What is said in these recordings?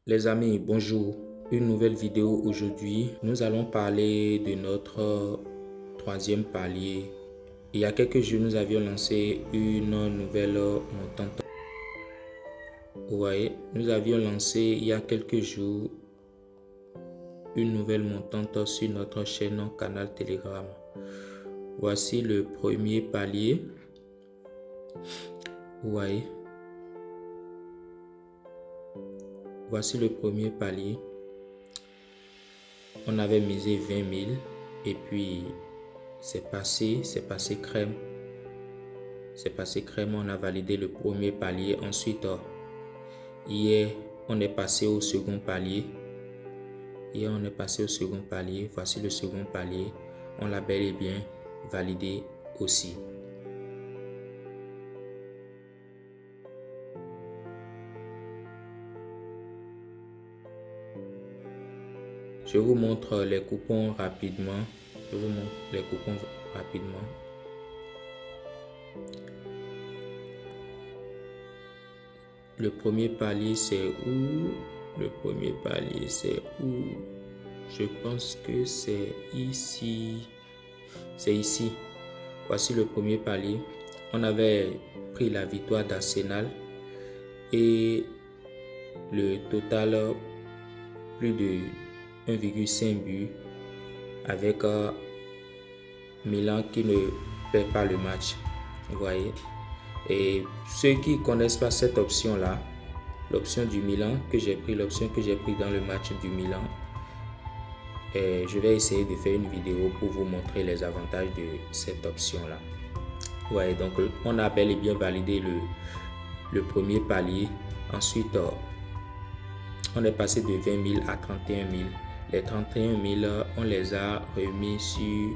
Les amis, bonjour. Une nouvelle vidéo aujourd'hui. Nous allons parler de notre troisième palier. Il y a quelques jours, nous avions lancé une nouvelle montante. Vous voyez, nous avions lancé il y a quelques jours une nouvelle montante sur notre chaîne canal Telegram. Voici le premier palier. Vous voyez. Voici le premier palier. On avait misé 20 000 et puis c'est passé crème. C'est passé crème, on a validé le premier palier. Ensuite, hier, on est passé au second palier. Voici le second palier. On l'a bel et bien validé aussi. Je vous montre les coupons rapidement. Le premier palier, c'est où? Je pense que c'est ici. C'est ici. Voici le premier palier. On avait pris la victoire d'Arsenal et le total plus de 1,5 but avec Milan qui ne perd pas le match. Vous voyez. Et ceux qui ne connaissent pas cette option là, l'option du Milan que j'ai pris, dans le match du Milan, je vais essayer de faire une vidéo pour vous montrer les avantages de cette option là. Ouais, donc on a bel et bien validé le premier palier. Ensuite, on est passé de 20 000 à 31 000. Les 31 000, on les a remis sur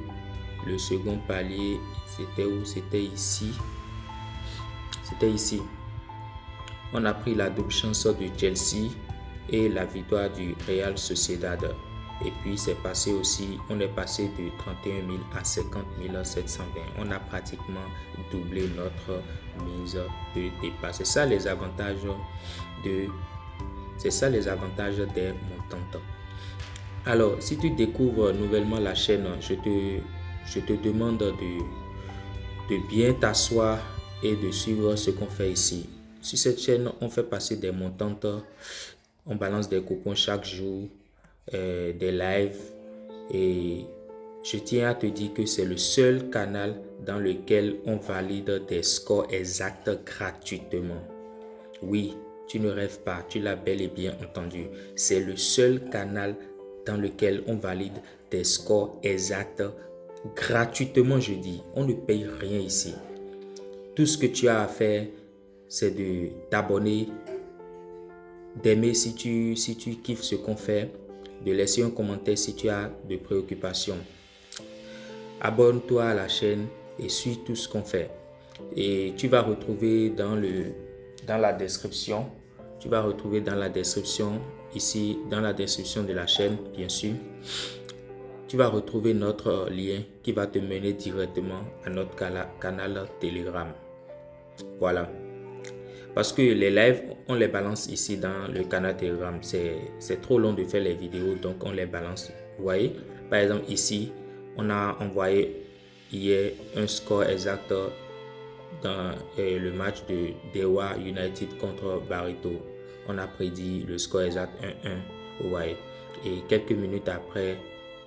le second palier. C'était où? C'était ici. On a pris la double chance de Chelsea et la victoire du Real Sociedad. Et puis c'est passé aussi, on est passé de 31 000 à 50 720. On a pratiquement doublé notre mise de départ. C'est ça les avantages des montantes. Alors, si tu découvres nouvellement la chaîne, je te demande de bien t'asseoir et de suivre ce qu'on fait ici. Sur cette chaîne, on fait passer des montantes, on balance des coupons chaque jour, des lives, et je tiens à te dire que c'est le seul canal dans lequel on valide des scores exacts gratuitement. Oui, tu ne rêves pas, tu l'as bel et bien entendu. C'est le seul canal dans lequel on valide des scores exacts gratuitement, je dis. On ne paye rien ici. Tout ce que tu as à faire, c'est de t'abonner, d'aimer si tu kiffes ce qu'on fait, de laisser un commentaire si tu as des préoccupations. Abonne-toi à la chaîne et suis tout ce qu'on fait. Et tu vas retrouver dans la description, ici, dans la description de la chaîne, bien sûr, tu vas retrouver notre lien qui va te mener directement à notre canal Telegram. Voilà. Parce que les lives, on les balance ici dans le canal Telegram. C'est trop long de faire les vidéos, donc on les balance. Vous voyez, par exemple ici, on a envoyé hier un score exact dans le match de Dewa United contre Barreto. On a prédit le score exact 1-1. Vous voyez. Et quelques minutes après,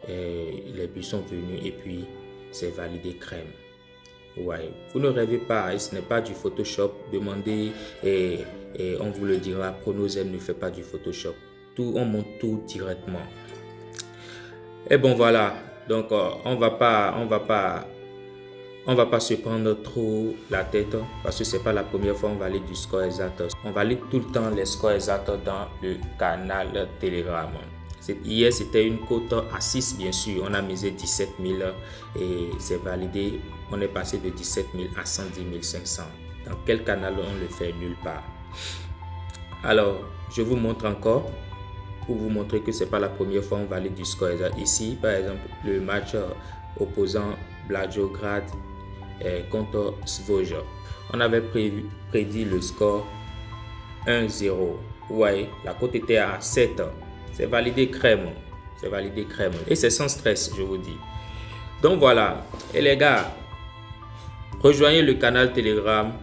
les buts sont venus et puis c'est validé crème. Ouais. Vous ne rêvez pas, ce n'est pas du Photoshop. Demandez et on vous le dira. Pronozen ne fait pas du Photoshop. On monte tout directement. Et bon voilà. Donc on va pas se prendre trop la tête parce que c'est pas la première fois on valide du score exact. On valide tout le temps les scores exacts dans le canal Telegram. Hier, c'était une cote à 6, bien sûr. On a misé 17 000 et c'est validé. On est passé de 17 000 à 110 500. Dans quel canal on le fait? Nulle part. Alors, je vous montre encore pour vous montrer que ce n'est pas la première fois on valide du score exact. Ici, par exemple, le match opposant Blagograd contre Svoja. On avait prédit le score 1-0. Vous voyez, la cote était à 7. C'est validé crème. C'est validé crème. Et c'est sans stress, je vous dis. Donc voilà. Et les gars, rejoignez le canal Telegram.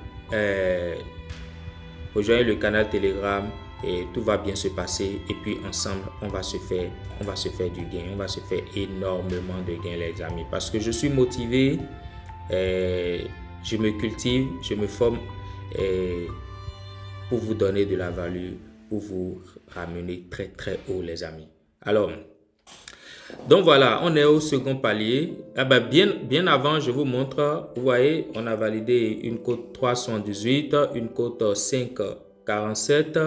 Rejoignez le canal Telegram et tout va bien se passer. Et puis ensemble, on va se faire du gain. On va se faire énormément de gains, les amis. Parce que je suis motivé. Je me cultive, je me forme pour vous donner de la valeur, pour vous ramener très très haut, les amis. Alors, donc voilà, on est au second palier. Bien avant, je vous montre, vous voyez, on a validé une cote 318, une cote 547,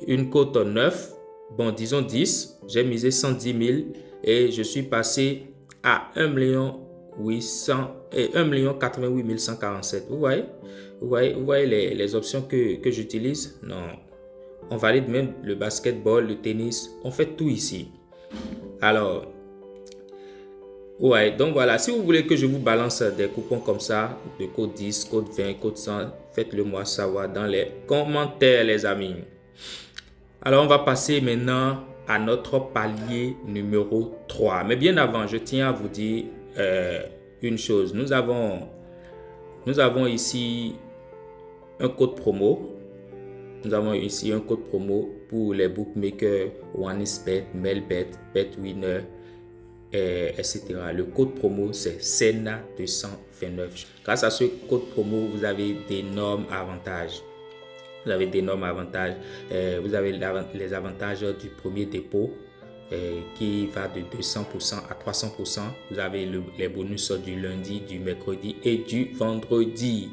une cote 9, bon disons 10, j'ai misé 110 000 et je suis passé à 1 88 147. Vous voyez les options que j'utilise? Non, on valide même le basketball, le tennis, on fait tout ici. Alors, ouais, donc voilà, si vous voulez que je vous balance des coupons comme ça, de code 10, code 20, code 100, faites-le moi savoir dans les commentaires, les amis. Alors, on va passer maintenant à notre palier numéro 3. Mais bien avant, je tiens à vous dire une chose. Nous avons ici un code promo. Nous avons ici un code promo pour les bookmakers OneXBet, Melbet, BetWinner, etc. Le code promo, c'est SENA229. Grâce à ce code promo, vous avez d'énormes avantages. Vous avez d'énormes avantages. Vous avez les avantages du premier dépôt qui va de 200% à 300%. Vous avez les bonus du lundi, du mercredi et du vendredi.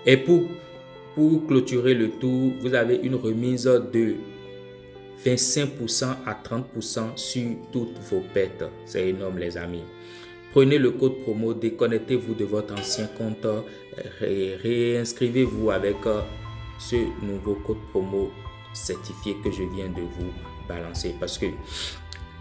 Et pour clôturer le tout, vous avez une remise de 25% à 30% sur toutes vos bêtes. C'est énorme, les amis. Prenez le code promo, déconnectez-vous de votre ancien compte et réinscrivez-vous avec ce nouveau code promo certifié que je viens de vous balancer. Parce que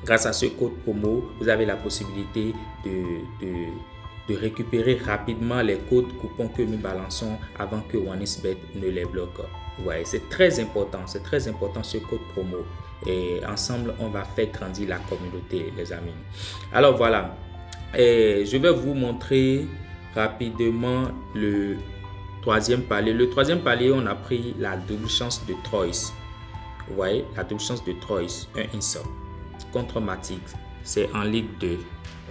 grâce à ce code promo, vous avez la possibilité de récupérer rapidement les codes coupons que nous balançons avant que OneXBet ne les bloque. Ouais, c'est très important ce code promo. Et ensemble, on va faire grandir la communauté, les amis. Alors voilà, je vais vous montrer rapidement le troisième palier. Le troisième palier, on a pris la double chance de Troyes. Vous voyez, la double chance de Troyes, un insert contre Matic. C'est en Ligue 2.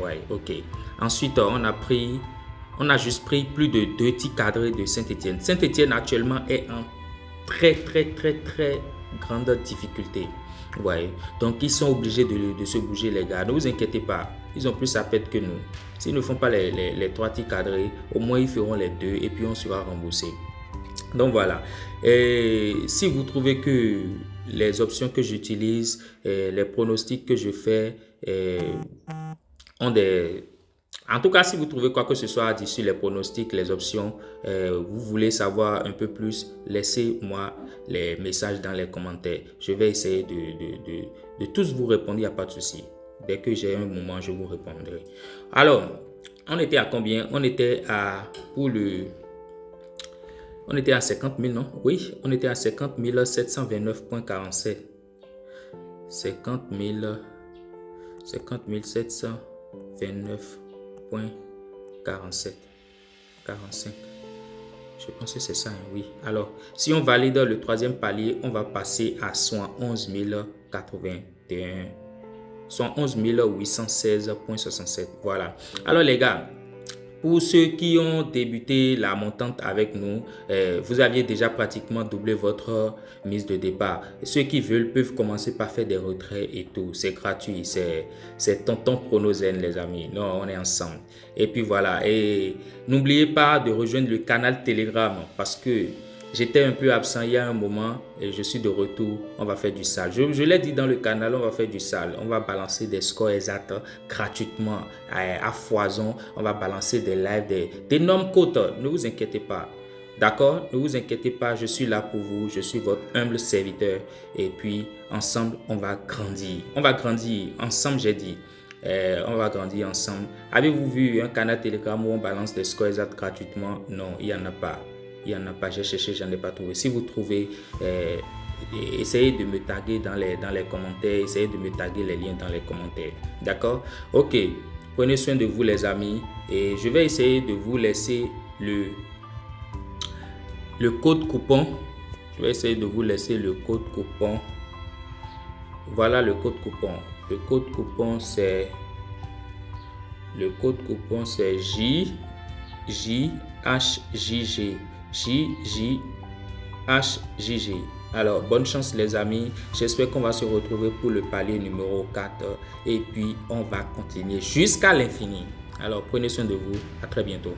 Ouais, ok. Ensuite, on a juste pris plus de 2 tirs cadrés de Saint-Etienne. Saint-Etienne actuellement est en très grande difficulté. Ouais. Donc, ils sont obligés de se bouger, les gars. Ne vous inquiétez pas. Ils ont plus à perdre que nous. S'ils ne font pas les 3 tirs cadrés, au moins ils feront les 2 et puis on sera remboursé. Donc voilà. Et si vous trouvez que les options que j'utilise, les pronostics que je fais ont des... En tout cas, si vous trouvez quoi que ce soit d'ici les pronostics, les options, vous voulez savoir un peu plus, laissez-moi les messages dans les commentaires. Je vais essayer de tous vous répondre, il n'y a pas de souci. Dès que j'ai un moment, je vous répondrai. Alors, on était à combien? On était à 50 000, non? Oui, on était à 50 729,47. 50 729,47. 45. Je pense que c'est ça, hein, oui. Alors, si on valide le troisième palier, on va passer à 111 081. 111 816,67. Voilà. Alors, les gars, pour ceux qui ont débuté la montante avec nous, vous aviez déjà pratiquement doublé votre mise de départ. Ceux qui veulent peuvent commencer par faire des retraits et tout. C'est gratuit. C'est tonton chronozène, les amis. Non, on est ensemble. Et puis voilà. Et n'oubliez pas de rejoindre le canal Telegram parce que j'étais un peu absent il y a un moment et je suis de retour. On va faire du sale. Je l'ai dit dans le canal, on va faire du sale. On va balancer des scores exacts gratuitement, à foison. On va balancer des lives, d'énormes cotes. Ne vous inquiétez pas. D'accord? Ne vous inquiétez pas, je suis là pour vous. Je suis votre humble serviteur. Et puis, ensemble, on va grandir. On va grandir. Ensemble, j'ai dit. On va grandir ensemble. Avez-vous vu un canal Telegram où on balance des scores exacts gratuitement? Non, il n'y en a pas. il n'y en a pas. J'ai cherché, j'en ai pas trouvé. Si vous trouvez, essayez de me taguer dans les commentaires. Essayez de me taguer les liens dans les commentaires. D'accord? Ok. Prenez soin de vous, les amis. Et je vais essayer de vous laisser le code coupon. Je vais essayer de vous laisser le code coupon. Voilà le code coupon. Le code coupon, c'est JJHJG. JJHJG. Alors, bonne chance les amis. J'espère qu'on va se retrouver pour le palier numéro 4. Et puis, on va continuer jusqu'à l'infini. Alors, prenez soin de vous. À très bientôt.